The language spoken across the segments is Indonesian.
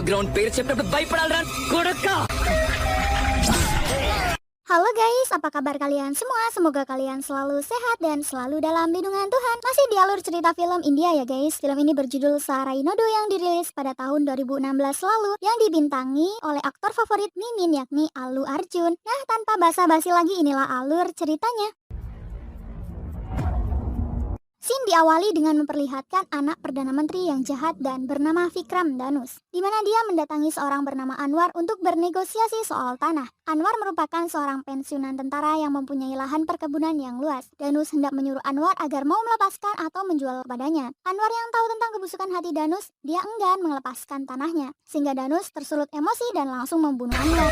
గ్రౌండ్ పేరు చెప్పినప్పుడు భయపడాలరా కొడకా. Halo guys, apa kabar kalian semua? Semoga kalian selalu sehat dan selalu dalam lindungan Tuhan. Masih di alur cerita film India ya guys. Film ini berjudul Sarainodo yang dirilis pada tahun 2016 lalu, yang dibintangi oleh aktor favorit Mimin yakni Allu Arjun. Nah, tanpa basa-basi lagi, inilah alur ceritanya. Scene diawali dengan memperlihatkan anak Perdana Menteri yang jahat dan bernama Vikram Danus, di mana dia mendatangi seorang bernama Anwar untuk bernegosiasi soal tanah. Anwar merupakan seorang pensiunan tentara yang mempunyai lahan perkebunan yang luas. Danus hendak menyuruh Anwar agar mau melepaskan atau menjual kepadanya. Anwar yang tahu tentang kebusukan hati Danus, dia enggan melepaskan tanahnya, sehingga Danus tersulut emosi dan langsung membunuh Anwar.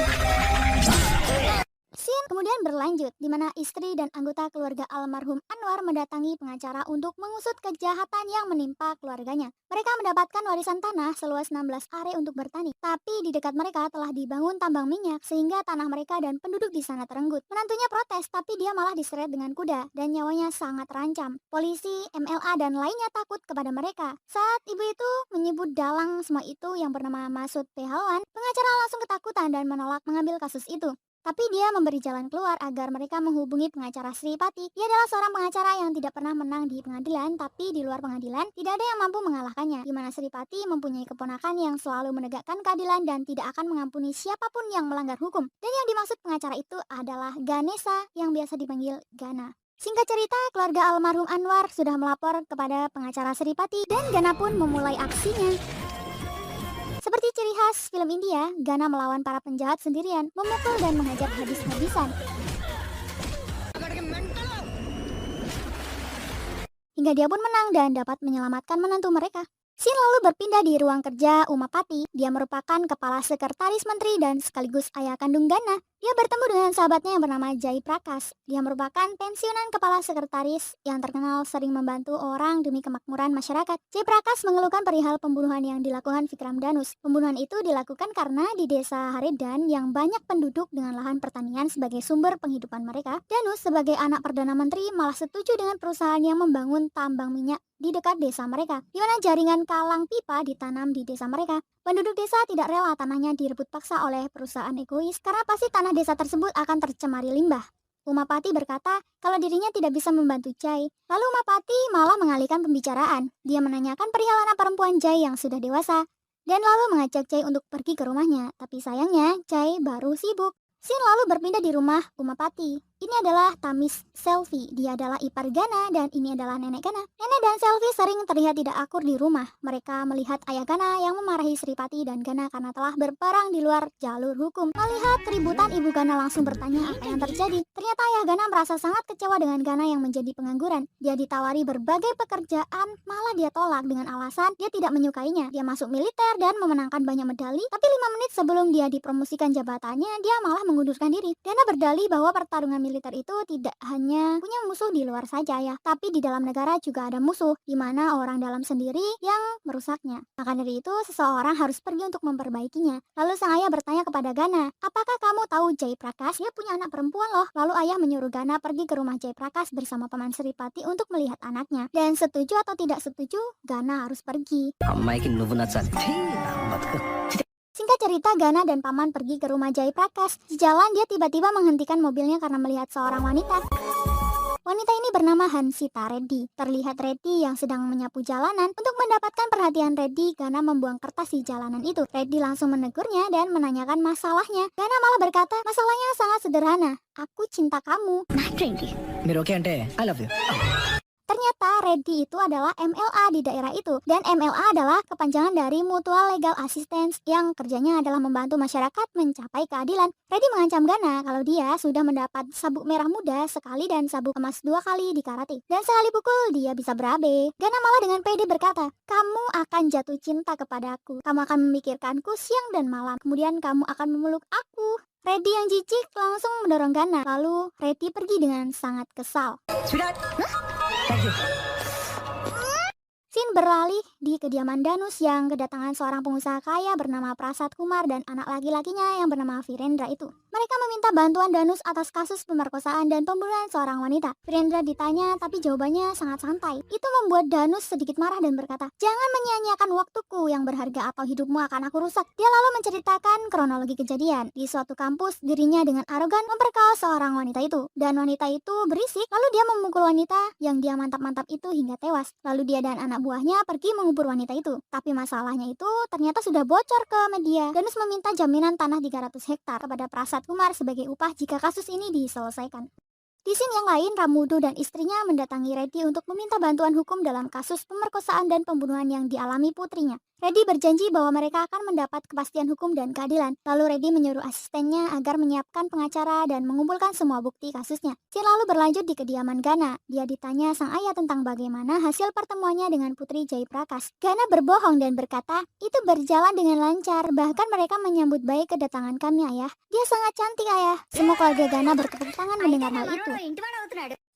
Scene kemudian berlanjut, di mana istri dan anggota keluarga almarhum Anwar mendatangi pengacara untuk mengusut kejahatan yang menimpa keluarganya. Mereka mendapatkan warisan tanah seluas 16 are untuk bertani, tapi di dekat mereka telah dibangun tambang minyak sehingga tanah mereka dan penduduk di sana terenggut. Menantunya protes, tapi dia malah diseret dengan kuda dan nyawanya sangat terancam. Polisi, MLA dan lainnya takut kepada mereka. Saat ibu itu menyebut dalang semua itu yang bernama Masud Pehalwan, pengacara langsung ketakutan dan menolak mengambil kasus itu. Tapi dia memberi jalan keluar agar mereka menghubungi pengacara Sri Pati. Dia adalah seorang pengacara yang tidak pernah menang di pengadilan, tapi di luar pengadilan tidak ada yang mampu mengalahkannya. Di mana Sri Pati mempunyai keponakan yang selalu menegakkan keadilan dan tidak akan mengampuni siapapun yang melanggar hukum. Dan yang dimaksud pengacara itu adalah Ganesha yang biasa dipanggil Gana. Singkat cerita, keluarga almarhum Anwar sudah melapor kepada pengacara Sri Pati dan Gana pun memulai aksinya. Seperti ciri khas film India, Gana melawan para penjahat sendirian, memukul dan menghajar habis-habisan. Hingga dia pun menang dan dapat menyelamatkan menantu mereka. Scene lalu berpindah di ruang kerja Umapati. Dia merupakan kepala sekretaris menteri dan sekaligus ayah kandung Gana. Dia bertemu dengan sahabatnya yang bernama Jai Prakash. Dia merupakan pensiunan kepala sekretaris yang terkenal sering membantu orang demi kemakmuran masyarakat. Jai Prakash mengeluhkan perihal pembunuhan yang dilakukan Vikram Danus. Pembunuhan itu dilakukan karena di desa Haredan yang banyak penduduk dengan lahan pertanian sebagai sumber penghidupan mereka. Danus sebagai anak Perdana Menteri malah setuju dengan perusahaan yang membangun tambang minyak di dekat desa mereka, di mana jaringan kalang pipa ditanam di desa mereka. Penduduk desa tidak rela tanahnya direbut paksa oleh perusahaan egois karena pasti tanah desa tersebut akan tercemari limbah. Umapati berkata kalau dirinya tidak bisa membantu Jai. Lalu Umapati malah mengalihkan pembicaraan. Dia menanyakan perihal anak perempuan Jai yang sudah dewasa dan lalu mengajak Jai untuk pergi ke rumahnya. Tapi sayangnya Jai baru sibuk. Scene lalu berpindah di rumah Umapati. Ini adalah Tamis Selvi. Dia adalah ipar Gana dan ini adalah nenek Gana. Nenek dan Selvi sering terlihat tidak akur di rumah. Mereka melihat ayah Gana yang memarahi Sri Pati dan Gana karena telah berperang di luar jalur hukum. Melihat keributan, ibu Gana langsung bertanya apa yang terjadi. Ternyata ayah Gana merasa sangat kecewa dengan Gana yang menjadi pengangguran. Dia ditawari berbagai pekerjaan, malah dia tolak dengan alasan dia tidak menyukainya. Dia masuk militer dan memenangkan banyak medali, tapi 5 menit sebelum dia dipromosikan jabatannya, dia malah mengundurkan diri. Gana berdalih bahwa pertarungan militer itu tidak hanya punya musuh di luar saja ya, tapi di dalam negara juga ada musuh, di mana orang dalam sendiri yang merusaknya. Maka dari itu seseorang harus pergi untuk memperbaikinya. Lalu sang ayah bertanya kepada Gana, apakah kamu tahu Jai Prakash? Dia punya anak perempuan loh. Lalu ayah menyuruh Gana pergi ke rumah Jai Prakash bersama paman Sri Pati untuk melihat anaknya. Dan setuju atau tidak setuju, Gana harus pergi. Singkat cerita, Gana dan paman pergi ke rumah Jai Prakash. Di jalan dia tiba-tiba menghentikan mobilnya karena melihat seorang wanita. Wanita ini bernama Hansita Reddy. Terlihat Reddy yang sedang menyapu jalanan. Untuk mendapatkan perhatian Reddy, Gana membuang kertas di jalanan itu. Reddy langsung menegurnya dan menanyakan masalahnya. Gana malah berkata, masalahnya sangat sederhana. Aku cinta kamu. Ternyata Reddy itu adalah MLA di daerah itu. Dan MLA adalah kepanjangan dari Mutual Legal Assistance yang kerjanya adalah membantu masyarakat mencapai keadilan. Reddy mengancam Gana kalau dia sudah mendapat sabuk merah muda sekali dan sabuk emas 2 kali di karate. Dan sekali pukul dia bisa berabe. Gana malah dengan pede berkata, kamu akan jatuh cinta kepadaku. Kamu akan memikirkanku siang dan malam. Kemudian kamu akan memeluk aku. Reddy yang jijik langsung mendorong Gana. Lalu Reddy pergi dengan sangat kesal. Scene beralih di kediaman Danus yang kedatangan seorang pengusaha kaya bernama Prasad Kumar dan anak laki-lakinya yang bernama Virendra itu. Mereka meminta bantuan Danus atas kasus pemerkosaan dan pembunuhan seorang wanita. Virendra ditanya, tapi jawabannya sangat santai. Itu membuat Danus sedikit marah dan berkata, "Jangan menyia-nyiakan waktuku yang berharga atau hidupmu akan aku rusak." Dia lalu menceritakan kronologi kejadian. Di suatu kampus, dirinya dengan arogan memperkosa seorang wanita itu. Dan wanita itu berisik, lalu dia memukul wanita yang dia mantap-mantap itu hingga tewas. Lalu dia dan anak buahnya pergi mengubur wanita itu. Tapi masalahnya itu ternyata sudah bocor ke media. Danus meminta jaminan tanah 300 hektar kepada Prasad Kumar sebagai upah jika kasus ini diselesaikan. Di scene yang lain, Ramudu dan istrinya mendatangi Reddy untuk meminta bantuan hukum dalam kasus pemerkosaan dan pembunuhan yang dialami putrinya. Reddy berjanji bahwa mereka akan mendapat kepastian hukum dan keadilan. Lalu Reddy menyuruh asistennya agar menyiapkan pengacara dan mengumpulkan semua bukti kasusnya. Scene lalu berlanjut di kediaman Gana. Dia ditanya sang ayah tentang bagaimana hasil pertemuannya dengan Putri Jaiprakas. Gana berbohong dan berkata, "Itu berjalan dengan lancar, bahkan mereka menyambut baik kedatangan kami, ayah. Dia sangat cantik, ayah." Semua keluarga Gana bertepuk tangan mendengar hal itu.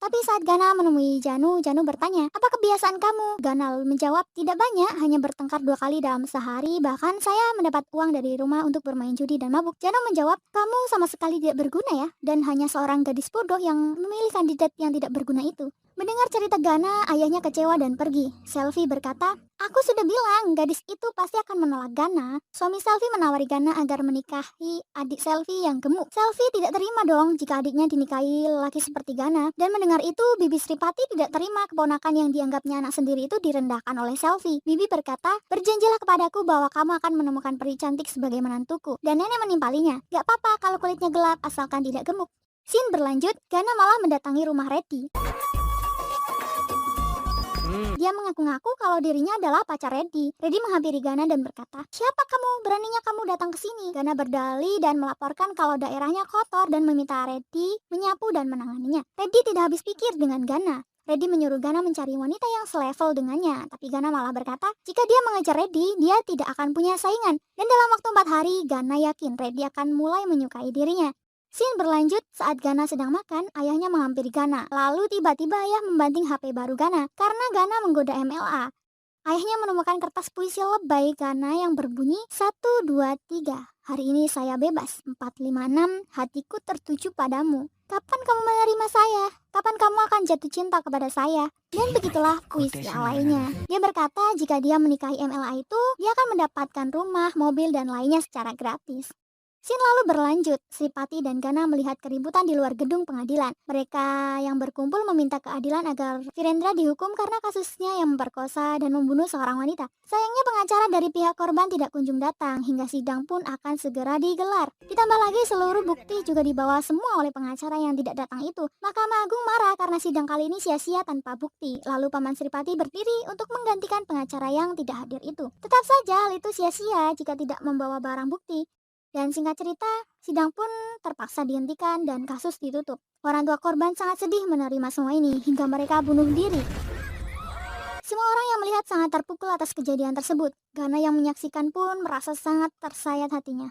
Tapi saat Gana menemui Janu bertanya, "Apa kebiasaan kamu?" Gana lalu menjawab, "Tidak banyak, hanya bertengkar 2 kali dalam sehari, bahkan saya mendapat uang dari rumah untuk bermain judi dan mabuk." Janu menjawab, "Kamu sama sekali tidak berguna ya, dan hanya seorang gadis bodoh yang memilih kandidat yang tidak berguna itu." Mendengar cerita Gana, ayahnya kecewa dan pergi. Selvi berkata, "Aku sudah bilang, gadis itu pasti akan menolak Gana." Suami Selvi menawari Gana agar menikahi adik Selvi yang gemuk. Selvi tidak terima dong jika adiknya dinikahi lelaki seperti Gana. Dan mendengar itu, Bibi Sripati tidak terima keponakan yang dianggapnya anak sendiri itu direndahkan oleh Selvi. Bibi berkata, "Berjanjilah kepadaku bahwa kamu akan menemukan peri cantik sebagai menantuku." Dan nenek menimpalinya, "Gak apa-apa kalau kulitnya gelap asalkan tidak gemuk." Scene berlanjut, Gana malah mendatangi rumah Reddy. Dia mengaku-ngaku kalau dirinya adalah pacar Reddy. Reddy menghampiri Gana dan berkata, "Siapa kamu? Beraninya kamu datang ke sini?" Gana berdalih dan melaporkan kalau daerahnya kotor dan meminta Reddy menyapu dan menanganinya. Reddy tidak habis pikir dengan Gana. Reddy menyuruh Gana mencari wanita yang selevel dengannya, tapi Gana malah berkata, jika dia mengejar Reddy, dia tidak akan punya saingan. Dan dalam waktu 4 hari, Gana yakin Reddy akan mulai menyukai dirinya. Scene berlanjut saat Gana sedang makan, ayahnya menghampiri Gana. Lalu tiba-tiba ayah membanting HP baru Gana karena Gana menggoda MLA. Ayahnya menemukan kertas puisi lebay Gana yang berbunyi 1, 2, 3. "Hari ini saya bebas. 4, 5, 6. Hatiku tertuju padamu. Kapan kamu menerima saya? Kapan kamu akan jatuh cinta kepada saya?" Dan begitulah puisi lainnya. Dia berkata jika dia menikahi MLA itu, dia akan mendapatkan rumah, mobil, dan lainnya secara gratis. Scene lalu berlanjut, Sripati dan Gana melihat keributan di luar gedung pengadilan. Mereka yang berkumpul meminta keadilan agar Virendra dihukum karena kasusnya yang memperkosa dan membunuh seorang wanita. Sayangnya pengacara dari pihak korban tidak kunjung datang, hingga sidang pun akan segera digelar. Ditambah lagi seluruh bukti juga dibawa semua oleh pengacara yang tidak datang itu. Mahkamah Agung marah karena sidang kali ini sia-sia tanpa bukti. Lalu Paman Sripati berdiri untuk menggantikan pengacara yang tidak hadir itu. Tetap saja hal itu sia-sia jika tidak membawa barang bukti. Dan singkat cerita, sidang pun terpaksa dihentikan dan kasus ditutup. Orang tua korban sangat sedih menerima semua ini hingga mereka bunuh diri. Semua orang yang melihat sangat terpukul atas kejadian tersebut. Gana yang menyaksikan pun merasa sangat tersayat hatinya.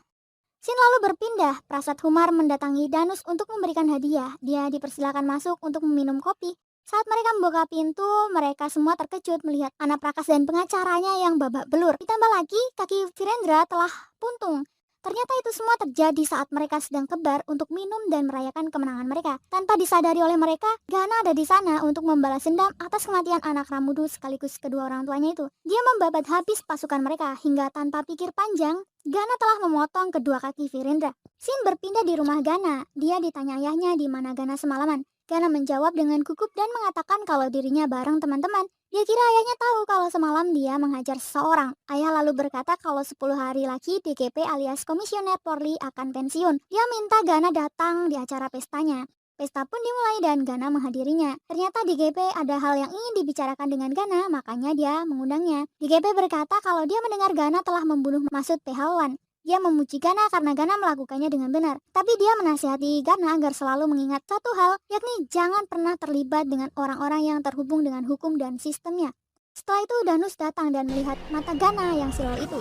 Scene lalu berpindah, Prasad Kumar mendatangi Danus untuk memberikan hadiah. Dia dipersilakan masuk untuk meminum kopi. Saat mereka membuka pintu, mereka semua terkejut melihat anak Prakas dan pengacaranya yang babak belur. Ditambah lagi, kaki Virendra telah buntung. Ternyata itu semua terjadi saat mereka sedang kebar untuk minum dan merayakan kemenangan mereka. Tanpa disadari oleh mereka, Gana ada di sana untuk membalas dendam atas kematian anak Ramudu sekaligus kedua orang tuanya itu. Dia membabat habis pasukan mereka hingga tanpa pikir panjang, Gana telah memotong kedua kaki Virendra. Scene berpindah di rumah Gana. Dia ditanya ayahnya di mana Gana semalaman. Gana menjawab dengan gugup dan mengatakan kalau dirinya bareng teman-teman. Dia kira ayahnya tahu kalau semalam dia menghajar seseorang. Ayah lalu berkata kalau 10 hari lagi DGP alias Komisioner Polri akan pensiun. Dia minta Gana datang di acara pestanya. Pesta pun dimulai dan Gana menghadirinya. Ternyata DGP ada hal yang ingin dibicarakan dengan Gana, makanya dia mengundangnya. DGP berkata kalau dia mendengar Gana telah membunuh Masud Pehalwan. Dia memuji Gana karena Gana melakukannya dengan benar. Tapi dia menasihati Gana agar selalu mengingat satu hal, yakni jangan pernah terlibat dengan orang-orang yang terhubung dengan hukum dan sistemnya. Setelah itu Danus datang dan melihat mata Gana yang silau itu.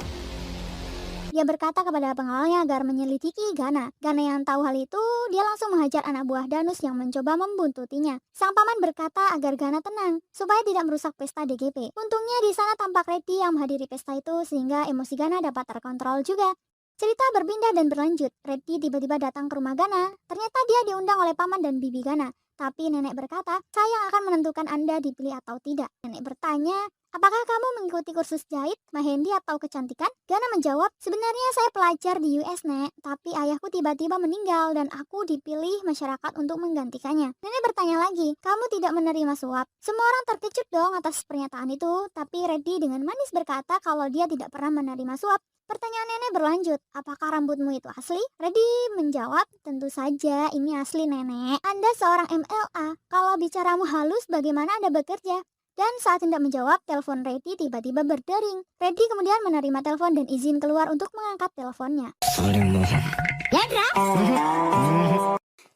Dia berkata kepada pengawalnya agar menyelidiki Gana. Gana yang tahu hal itu, dia langsung menghajar anak buah Danus yang mencoba membuntutinya. Sang paman berkata agar Gana tenang, supaya tidak merusak pesta DGP. Untungnya di sana tampak Reddy yang menghadiri pesta itu sehingga emosi Gana dapat terkontrol juga. Cerita berpindah dan berlanjut. Reddy tiba-tiba datang ke rumah Gana. Ternyata dia diundang oleh paman dan bibi Gana. Tapi nenek berkata, saya yang akan menentukan Anda dipilih atau tidak. Nenek bertanya, apakah kamu mengikuti kursus jahit, mehendi atau kecantikan? Gana menjawab, sebenarnya saya pelajar di US, Nek. Tapi ayahku tiba-tiba meninggal dan aku dipilih masyarakat untuk menggantikannya. Nenek bertanya lagi, kamu tidak menerima suap? Semua orang terkejut dong atas pernyataan itu. Tapi Reddy dengan manis berkata kalau dia tidak pernah menerima suap. Pertanyaan nenek berlanjut, apakah rambutmu itu asli? Reddy menjawab, tentu saja ini asli nenek. Anda seorang MLA, kalau bicaramu halus bagaimana Anda bekerja? Dan saat hendak menjawab, telepon Reddy tiba-tiba berdering. Reddy kemudian menerima telepon dan izin keluar untuk mengangkat teleponnya.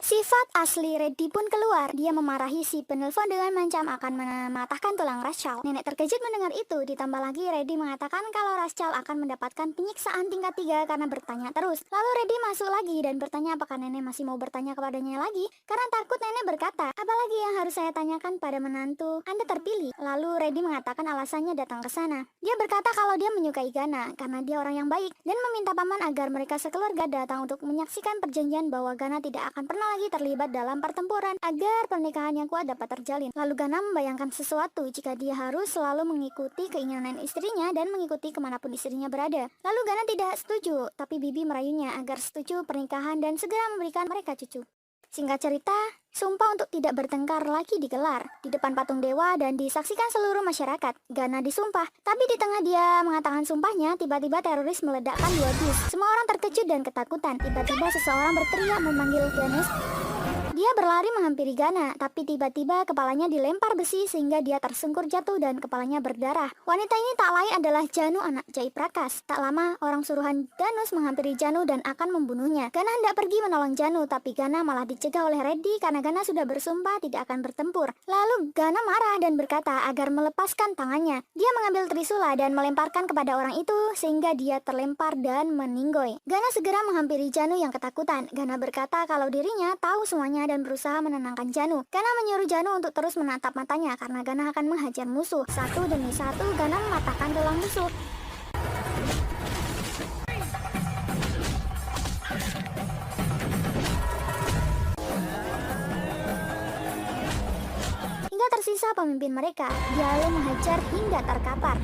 Sifat asli Reddy pun keluar. Dia memarahi si penelpon dengan mengancam akan mematahkan tulang Rachel. Nenek terkejut mendengar itu. Ditambah lagi Reddy mengatakan kalau Rachel akan mendapatkan penyiksaan tingkat 3 karena bertanya terus. Lalu Reddy masuk lagi dan bertanya apakah nenek masih mau bertanya kepadanya lagi. Karena takut nenek berkata, apalagi yang harus saya tanyakan pada menantu? Anda terpilih. Lalu Reddy mengatakan alasannya datang ke sana. Dia berkata kalau dia menyukai Gana karena dia orang yang baik dan meminta paman agar mereka sekeluarga datang untuk menyaksikan perjanjian bahwa Gana tidak akan pernah lagi terlibat dalam pertempuran agar pernikahan yang kuat dapat terjalin. Lalu Gana membayangkan sesuatu jika dia harus selalu mengikuti keinginan istrinya dan mengikuti kemanapun istrinya berada. Lalu Gana tidak setuju, tapi Bibi merayunya agar setuju pernikahan dan segera memberikan mereka cucu. Singkat cerita, sumpah untuk tidak bertengkar lagi digelar di depan patung dewa dan disaksikan seluruh masyarakat. Gana disumpah, tapi di tengah dia mengatakan sumpahnya, tiba-tiba teroris meledakkan 2 bis. Semua orang terkejut dan ketakutan. Tiba-tiba seseorang berteriak memanggil Ganesh. Dia berlari menghampiri Gana, tapi tiba-tiba kepalanya dilempar besi sehingga dia tersungkur jatuh dan kepalanya berdarah. Wanita ini tak lain adalah Janu, anak Jai Prakas. Tak lama, orang suruhan Danus menghampiri Janu dan akan membunuhnya. Gana hendak pergi menolong Janu, tapi Gana malah dicegah oleh Reddy karena Gana sudah bersumpah tidak akan bertempur. Lalu Gana marah dan berkata agar melepaskan tangannya. Dia mengambil trisula dan melemparkan kepada orang itu sehingga dia terlempar dan meninggoy. Gana segera menghampiri Janu yang ketakutan. Gana berkata kalau dirinya tahu semuanya dan berusaha menenangkan Janu. Gana menyuruh Janu untuk terus menatap matanya karena Gana akan menghajar musuh. Satu demi satu Gana mematahkan tulang musuh. Hingga tersisa pemimpin mereka. Dia lalu menghajar hingga terkapar.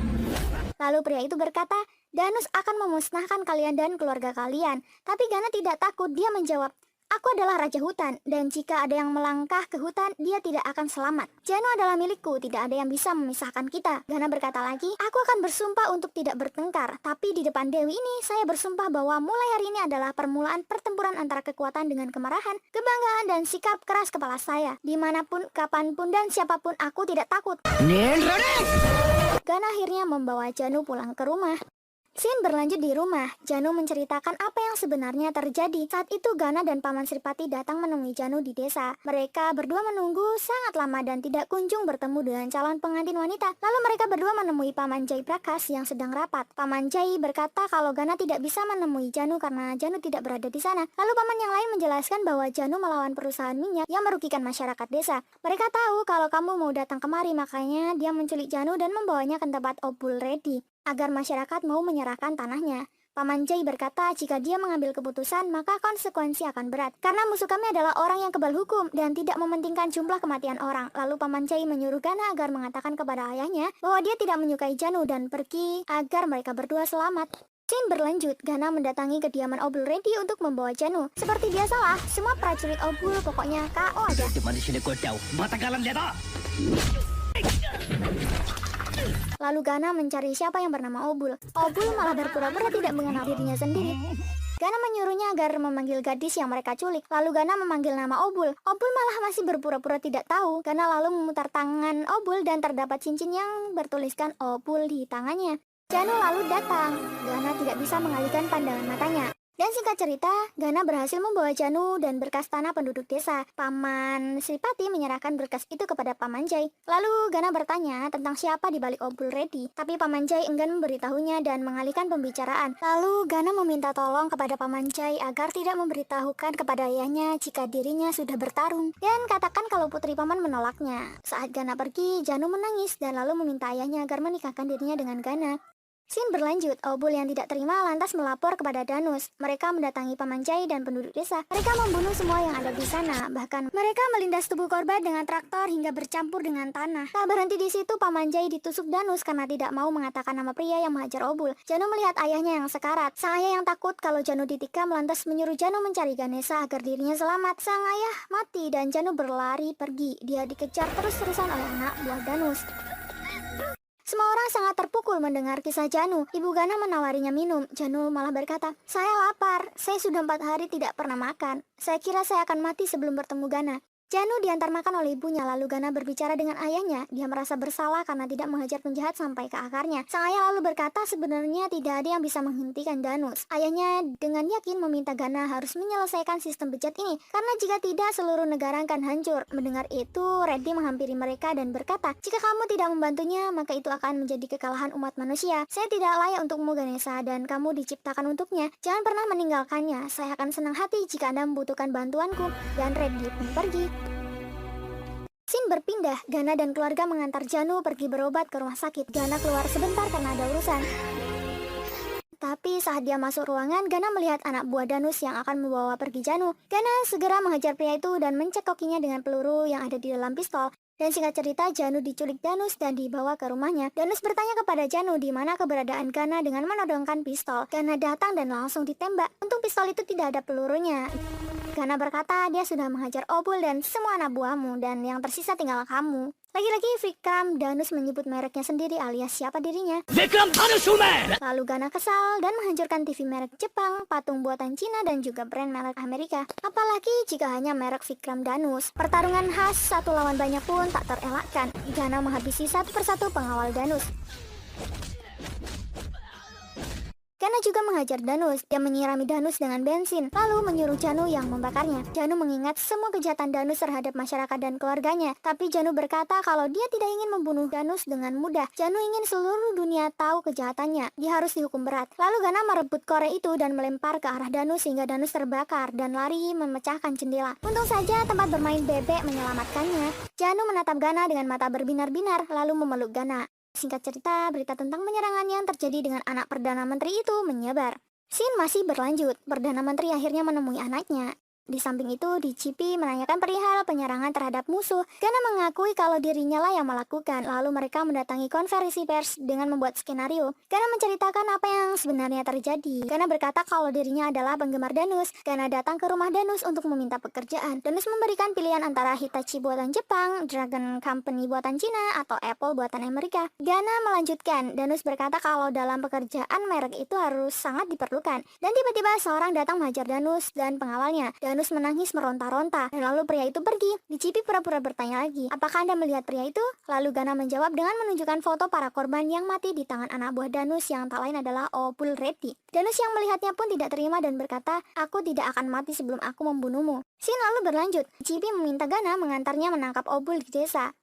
Lalu pria itu berkata, Danus akan memusnahkan kalian dan keluarga kalian. Tapi Gana tidak takut. Dia menjawab, aku adalah raja hutan, dan jika ada yang melangkah ke hutan, dia tidak akan selamat. Janu adalah milikku, tidak ada yang bisa memisahkan kita. Gana berkata lagi, aku akan bersumpah untuk tidak bertengkar, tapi di depan Dewi ini, saya bersumpah bahwa mulai hari ini adalah permulaan pertempuran antara kekuatan dengan kemarahan, kebanggaan, dan sikap keras kepala saya. Dimanapun, kapanpun, dan siapapun, aku tidak takut. Gana akhirnya membawa Janu pulang ke rumah. Scene berlanjut di rumah. Janu menceritakan apa yang sebenarnya terjadi. Saat itu Gana dan Paman Sripati datang menemui Janu di desa. Mereka berdua menunggu sangat lama dan tidak kunjung bertemu dengan calon pengantin wanita. Lalu mereka berdua menemui Paman Jai Prakas yang sedang rapat. Paman Jai berkata kalau Gana tidak bisa menemui Janu karena Janu tidak berada di sana. Lalu paman yang lain menjelaskan bahwa Janu melawan perusahaan minyak yang merugikan masyarakat desa. Mereka tahu kalau kamu mau datang kemari, makanya dia menculik Janu dan membawanya ke tempat obul Reddy agar masyarakat mau menyerahkan tanahnya. Paman Jai berkata jika dia mengambil keputusan maka konsekuensi akan berat. Karena musuh kami adalah orang yang kebal hukum dan tidak mementingkan jumlah kematian orang. Lalu Paman Jai menyuruh Gana agar mengatakan kepada ayahnya bahwa dia tidak menyukai Janu dan pergi agar mereka berdua selamat. Scene berlanjut, Gana mendatangi kediaman obul Reddy untuk membawa Janu. Seperti biasalah, semua prajurit obul pokoknya KO aja. Lalu Gana mencari siapa yang bernama Obul. Obul malah berpura-pura tidak mengenal dirinya sendiri. Gana menyuruhnya agar memanggil gadis yang mereka culik. Lalu Gana memanggil nama Obul. Obul malah masih berpura-pura tidak tahu. Gana lalu memutar tangan Obul dan terdapat cincin yang bertuliskan Obul di tangannya. Janu lalu datang. Gana tidak bisa mengalihkan pandangan matanya. Dan singkat cerita, Gana berhasil membawa Janu dan berkas tanah penduduk desa. Paman Sripati menyerahkan berkas itu kepada Paman Jai. Lalu Gana bertanya tentang siapa di balik obul Reddy. Tapi Paman Jai enggan memberitahunya dan mengalihkan pembicaraan. Lalu Gana meminta tolong kepada Paman Jai agar tidak memberitahukan kepada ayahnya jika dirinya sudah bertarung. Dan katakan kalau putri Paman menolaknya. Saat Gana pergi, Janu menangis dan lalu meminta ayahnya agar menikahkan dirinya dengan Gana. Scene berlanjut, Obul yang tidak terima lantas melapor kepada Danus. Mereka mendatangi Paman Jai dan penduduk desa. Mereka membunuh semua yang ada di sana. Bahkan mereka melindas tubuh korban dengan traktor hingga bercampur dengan tanah. Tak berhenti di situ, Paman Jai ditusuk Danus karena tidak mau mengatakan nama pria yang menghajar Obul. Janu melihat ayahnya yang sekarat. Sang ayah yang takut kalau Janu ditikam lantas menyuruh Janu mencari Ganesha agar dirinya selamat. Sang ayah mati dan Janu berlari pergi. Dia dikejar terus-terusan oleh anak buah Danus. Semua orang sangat terpukul mendengar kisah Janu. Ibu Gana menawarinya minum. Janu malah berkata, "Saya lapar. Saya sudah 4 hari tidak pernah makan. Saya kira saya akan mati sebelum bertemu Gana." Janu diantar makan oleh ibunya, lalu Gana berbicara dengan ayahnya. Dia merasa bersalah karena tidak menghajar penjahat sampai ke akarnya. Sang ayah lalu berkata sebenarnya tidak ada yang bisa menghentikan Danus. Ayahnya dengan yakin meminta Gana harus menyelesaikan sistem bejat ini, karena jika tidak seluruh negara akan hancur. Mendengar itu, Reddy menghampiri mereka dan berkata, "Jika kamu tidak membantunya, maka itu akan menjadi kekalahan umat manusia. Saya tidak layak untukmu Ganesha dan kamu diciptakan untuknya. Jangan pernah meninggalkannya. Saya akan senang hati jika Anda membutuhkan bantuanku." Dan Reddy pun pergi. Scene berpindah, Gana dan keluarga mengantar Janu pergi berobat ke rumah sakit. Gana keluar sebentar karena ada urusan. Tapi saat dia masuk ruangan, Gana melihat anak buah Danus yang akan membawa pergi Janu. Gana segera menghajar pria itu dan mencekokinya dengan peluru yang ada di dalam pistol. Dan singkat cerita, Janu diculik Danus dan dibawa ke rumahnya. Danus bertanya kepada Janu di mana keberadaan Gana dengan menodongkan pistol. Gana datang dan langsung ditembak. Untung pistol itu tidak ada pelurunya. Gana berkata dia sudah menghajar Obul dan semua anak buahmu dan yang tersisa tinggal kamu. Lagi-lagi Vikram Danus menyebut mereknya sendiri alias siapa dirinya. Vikram Dhanushumar. Lalu Gana kesal dan menghancurkan TV merek Jepang, patung buatan Cina dan juga brand merek Amerika. Apalagi jika hanya merek Vikram Danus. Pertarungan khas satu lawan banyak pun tak terelakkan. Gana menghabisi satu persatu pengawal Danus. Gana juga menghajar Danus. Dia menyirami Danus dengan bensin, lalu menyuruh Janu yang membakarnya. Janu mengingat semua kejahatan Danus terhadap masyarakat dan keluarganya. Tapi Janu berkata kalau dia tidak ingin membunuh Danus dengan mudah. Janu ingin seluruh dunia tahu kejahatannya. Dia harus dihukum berat. Lalu Gana merebut korek itu dan melempar ke arah Danus hingga Danus terbakar dan lari memecahkan jendela. Untung saja tempat bermain bebek menyelamatkannya. Janu menatap Gana dengan mata berbinar-binar, lalu memeluk Gana. Singkat cerita, berita tentang penyerangan yang terjadi dengan anak Perdana Menteri itu menyebar. Scene masih berlanjut. Perdana Menteri akhirnya menemui anaknya. Di samping itu, DCP menanyakan perihal penyerangan terhadap musuh. Gana mengakui kalau dirinya lah yang melakukan. Lalu mereka mendatangi konferensi pers dengan membuat skenario. Gana menceritakan apa yang sebenarnya terjadi. Gana berkata kalau dirinya adalah penggemar Danus. Gana datang ke rumah Danus untuk meminta pekerjaan. Danus memberikan pilihan antara Hitachi buatan Jepang, Dragon Company buatan Cina, atau Apple buatan Amerika. Gana melanjutkan, Danus berkata kalau dalam pekerjaan merek itu harus sangat diperlukan. Dan tiba-tiba seorang datang menghajar Danus dan pengawalnya. Danus menangis meronta-ronta dan lalu pria itu pergi. DCP pura-pura bertanya lagi, "Apakah Anda melihat pria itu?" Lalu Gana menjawab dengan menunjukkan foto para korban yang mati di tangan anak buah Danus yang tak lain adalah Obul Reddy. Danus yang melihatnya pun tidak terima dan berkata, "Aku tidak akan mati sebelum aku membunuhmu." Scene lalu berlanjut. DCP meminta Gana mengantarnya menangkap Obul di desa.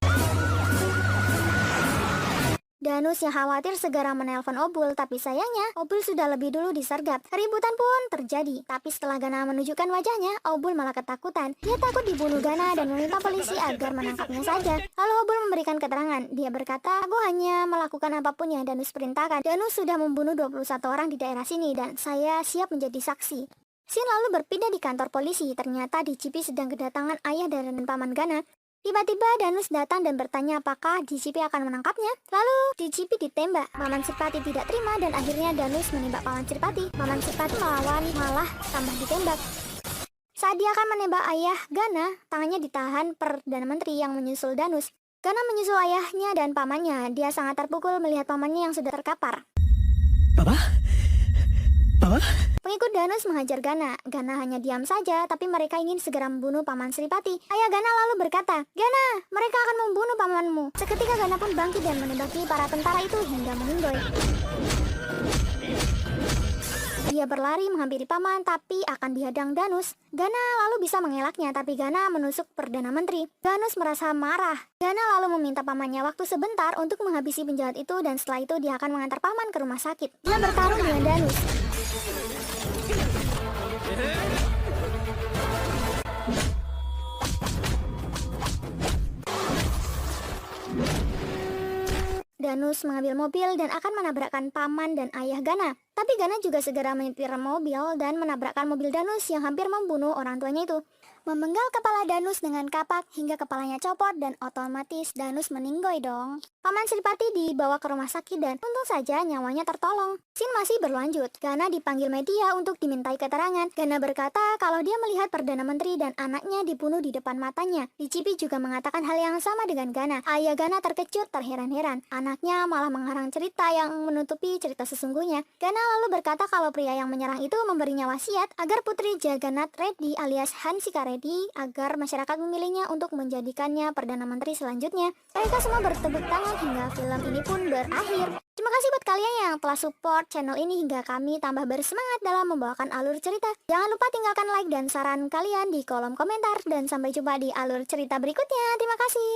Danus yang khawatir segera menelpon Obul, tapi sayangnya Obul sudah lebih dulu disergap. Keributan pun terjadi, tapi setelah Gana menunjukkan wajahnya, Obul malah ketakutan. Dia takut dibunuh Gana dan meminta polisi agar menangkapnya saja. Lalu Obul memberikan keterangan. Dia berkata, "Aku hanya melakukan apapun yang Danus perintahkan. Danus sudah membunuh 21 orang di daerah sini dan saya siap menjadi saksi." Scene lalu berpindah di kantor polisi. Ternyata DCP sedang kedatangan ayah dan paman Gana. Tiba-tiba Danus datang dan bertanya apakah DCP akan menangkapnya. Lalu DCP ditembak. Paman Sirpati tidak terima dan akhirnya Danus menembak Paman Sirpati. Paman Sirpati melawan, malah tambah ditembak. Saat dia akan menembak ayah Gana, tangannya ditahan Perdana Menteri yang menyusul Danus. Gana menyusul ayahnya dan pamannya. Dia sangat terpukul melihat pamannya yang sudah terkapar. Papa? Papa? Pengikut Danus menghajar Gana. Gana hanya diam saja, tapi mereka ingin segera membunuh Paman Sripati. Ayah Gana lalu berkata, "Gana, mereka akan membunuh pamanmu." Seketika Gana pun bangkit dan menembaki para tentara itu hingga meninggoy. Dia berlari menghampiri paman, tapi akan dihadang Danus. Gana lalu bisa mengelaknya, tapi Gana menusuk Perdana Menteri. Danus merasa marah. Gana lalu meminta pamannya waktu sebentar untuk menghabisi penjahat itu, dan setelah itu dia akan mengantar paman ke rumah sakit. Dia bertarung dengan Danus. Danus mengambil mobil dan akan menabrakkan paman dan ayah Gana. Tapi Gana juga segera menyetir mobil dan menabrakkan mobil Danus yang hampir membunuh orang tuanya itu. Memenggal kepala Danus dengan kapak hingga kepalanya copot dan otomatis Danus meninggoy dong. Paman Sripati dibawa ke rumah sakit dan untung saja nyawanya tertolong. Scene masih berlanjut. Gana dipanggil media untuk dimintai keterangan. Gana berkata kalau dia melihat Perdana Menteri dan anaknya dibunuh di depan matanya. DCP juga mengatakan hal yang sama dengan Gana. Ayah Gana terkejut terheran-heran. Anaknya malah mengarang cerita yang menutupi cerita sesungguhnya. Gana lalu berkata kalau pria yang menyerang itu memberinya wasiat agar putri Jagannath Reddy alias Hansika Reddy agar masyarakat memilihnya untuk menjadikannya Perdana Menteri selanjutnya. Mereka semua bertepuk tangan hingga film ini pun berakhir. Terima kasih buat kalian yang telah support channel ini hingga kami tambah bersemangat dalam membawakan alur cerita. Jangan lupa tinggalkan like dan saran kalian di kolom komentar dan sampai jumpa di alur cerita berikutnya. Terima kasih.